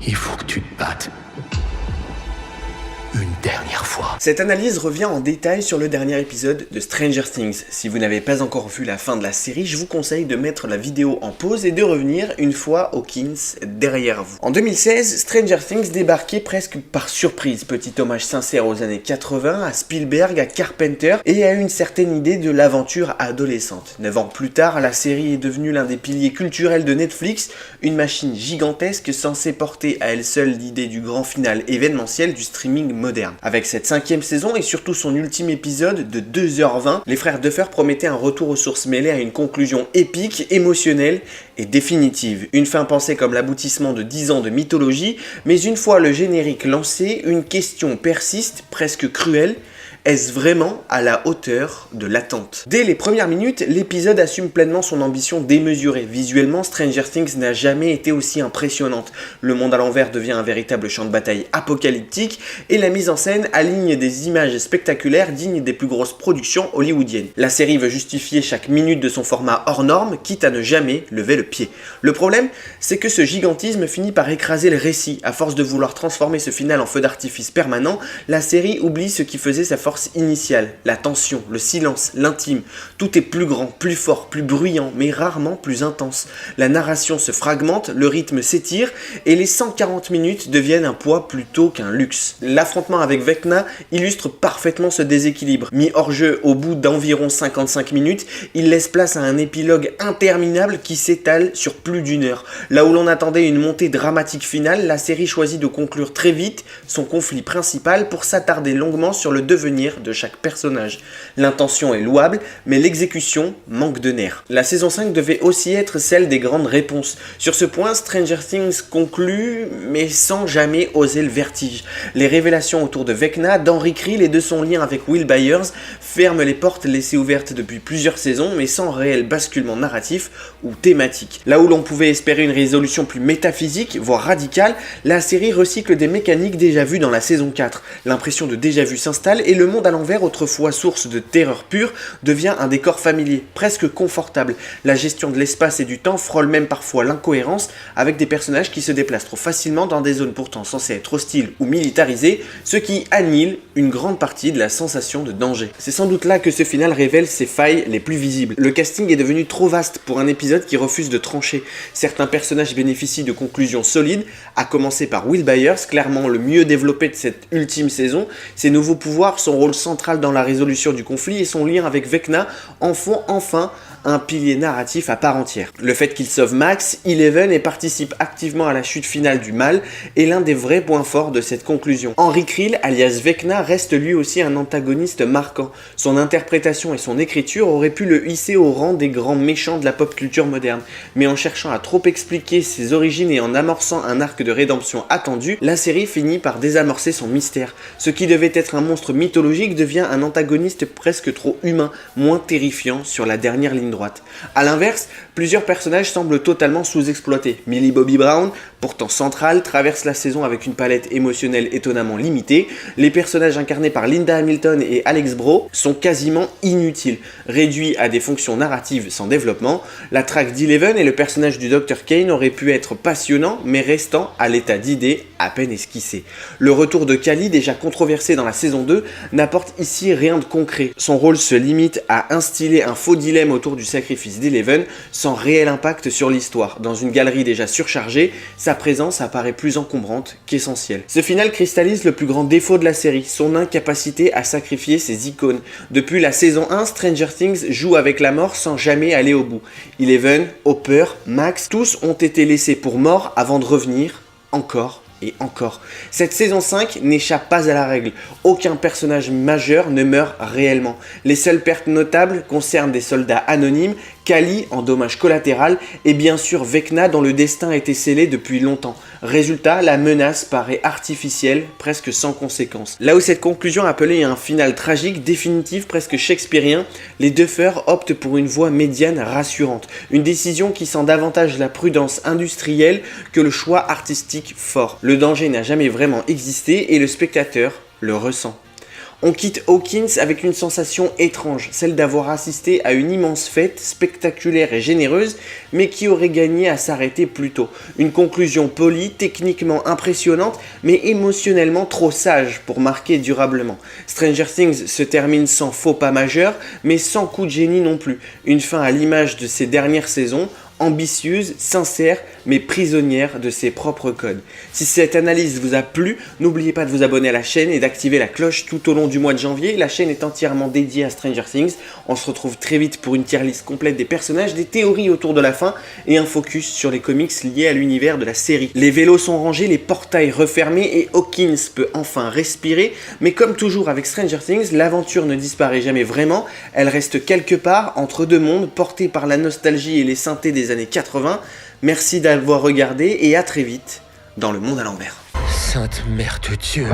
Il faut que tu te battes. Une dernière fois. Cette analyse revient en détail sur le dernier épisode de Stranger Things. Si vous n'avez pas encore vu la fin de la série, je vous conseille de mettre la vidéo en pause et de revenir une fois Hawkins derrière vous. En 2016, Stranger Things débarquait presque par surprise. Petit hommage sincère aux années 80, à Spielberg, à Carpenter et à une certaine idée de l'aventure adolescente. 9 ans plus tard, la série est devenue l'un des piliers culturels de Netflix, une machine gigantesque censée porter à elle seule l'idée du grand final événementiel du streaming moderne. Avec cette 5e saison et surtout son ultime épisode de 2h20, les frères Duffer promettaient un retour aux sources mêlé à une conclusion épique, émotionnelle et définitive. Une fin pensée comme l'aboutissement de 10 ans de mythologie, mais une fois le générique lancé, une question persiste, presque cruelle. Est-ce vraiment à la hauteur de l'attente? Dès les premières minutes, l'épisode assume pleinement son ambition démesurée. Visuellement, Stranger Things n'a jamais été aussi impressionnante. Le monde à l'envers devient un véritable champ de bataille apocalyptique et la mise en scène aligne des images spectaculaires dignes des plus grosses productions hollywoodiennes. La série veut justifier chaque minute de son format hors norme, quitte à ne jamais lever le pied. Le problème, c'est que ce gigantisme finit par écraser le récit. À force de vouloir transformer ce final en feu d'artifice permanent, la série oublie ce qui faisait sa force initiale, la tension, le silence, l'intime. Tout est plus grand, plus fort, plus bruyant, mais rarement plus intense. La narration se fragmente, le rythme s'étire et les 140 minutes deviennent un poids plutôt qu'un luxe. L'affrontement avec Vecna illustre parfaitement ce déséquilibre. Mis hors jeu au bout d'environ 55 minutes, il laisse place à un épilogue interminable qui s'étale sur plus d'une heure. Là où l'on attendait une montée dramatique finale, la série choisit de conclure très vite son conflit principal pour s'attarder longuement sur le devenir de chaque personnage. L'intention est louable, mais l'exécution manque de nerfs. La saison 5 devait aussi être celle des grandes réponses. Sur ce point, Stranger Things conclut, mais sans jamais oser le vertige. Les révélations autour de Vecna, d'Henry Creel et de son lien avec Will Byers ferment les portes laissées ouvertes depuis plusieurs saisons, mais sans réel basculement narratif ou thématique. Là où l'on pouvait espérer une résolution plus métaphysique, voire radicale, la série recycle des mécaniques déjà vues dans la saison 4. L'impression de déjà-vu s'installe et le monde à l'envers, autrefois source de terreur pure, devient un décor familier, presque confortable. La gestion de l'espace et du temps frôle même parfois l'incohérence, avec des personnages qui se déplacent trop facilement dans des zones pourtant censées être hostiles ou militarisées, ce qui annihile une grande partie de la sensation de danger. C'est sans doute là que ce final révèle ses failles les plus visibles. Le casting est devenu trop vaste pour un épisode qui refuse de trancher. Certains personnages bénéficient de conclusions solides, à commencer par Will Byers, clairement le mieux développé de cette ultime saison. Ses nouveaux pouvoirs, son rôle central dans la résolution du conflit et son lien avec Vecna en font enfin un pilier narratif à part entière. Le fait qu'il sauve Max, Eleven et participe activement à la chute finale du mal est l'un des vrais points forts de cette conclusion. Henry Creel, alias Vecna, reste lui aussi un antagoniste marquant. Son interprétation et son écriture auraient pu le hisser au rang des grands méchants de la pop culture moderne. Mais en cherchant à trop expliquer ses origines et en amorçant un arc de rédemption attendu, la série finit par désamorcer son mystère. Ce qui devait être un monstre mythologique devient un antagoniste presque trop humain, moins terrifiant sur la dernière ligne droite. A l'inverse, plusieurs personnages semblent totalement sous-exploités. Millie Bobby Brown, pourtant centrale, traverse la saison avec une palette émotionnelle étonnamment limitée. Les personnages incarnés par Linda Hamilton et Alex Bro sont quasiment inutiles, réduits à des fonctions narratives sans développement. La traque d'Eleven et le personnage du Dr Kane auraient pu être passionnants, mais restant à l'état d'idée à peine esquissé. Le retour de Kali, déjà controversé dans la saison 2, n'apporte ici rien de concret. Son rôle se limite à instiller un faux dilemme autour du sacrifice d'Eleven, sans réel impact sur l'histoire. Dans une galerie déjà surchargée, sa présence apparaît plus encombrante qu'essentielle. Ce final cristallise le plus grand défaut de la série, son incapacité à sacrifier ses icônes. Depuis la saison 1, Stranger Things joue avec la mort sans jamais aller au bout. Eleven, Hopper, Max, tous ont été laissés pour morts avant de revenir, encore et encore. Cette saison 5 n'échappe pas à la règle. Aucun personnage majeur ne meurt réellement. Les seules pertes notables concernent des soldats anonymes, Kali en dommage collatéral et bien sûr Vecna dont le destin était scellé depuis longtemps. Résultat, la menace paraît artificielle, presque sans conséquence. Là où cette conclusion appelait un final tragique, définitif, presque shakespearien, les Duffer optent pour une voie médiane rassurante. Une décision qui sent davantage la prudence industrielle que le choix artistique fort. Le danger n'a jamais vraiment existé et le spectateur le ressent. On quitte Hawkins avec une sensation étrange, celle d'avoir assisté à une immense fête, spectaculaire et généreuse, mais qui aurait gagné à s'arrêter plus tôt. Une conclusion polie, techniquement impressionnante, mais émotionnellement trop sage pour marquer durablement. Stranger Things se termine sans faux pas majeur, mais sans coup de génie non plus. Une fin à l'image de ses dernières saisons, ambitieuse, sincère, mais prisonnière de ses propres codes. Si cette analyse vous a plu, n'oubliez pas de vous abonner à la chaîne et d'activer la cloche tout au long du mois de janvier. La chaîne est entièrement dédiée à Stranger Things. On se retrouve très vite pour une tier list complète des personnages, des théories autour de la fin et un focus sur les comics liés à l'univers de la série. Les vélos sont rangés, les portails refermés et Hawkins peut enfin respirer. Mais comme toujours avec Stranger Things, l'aventure ne disparaît jamais vraiment. Elle reste quelque part entre deux mondes, portée par la nostalgie et les synthés des années 80. Merci d'avoir regardé et à très vite dans le monde à l'envers. Sainte Mère de Dieu.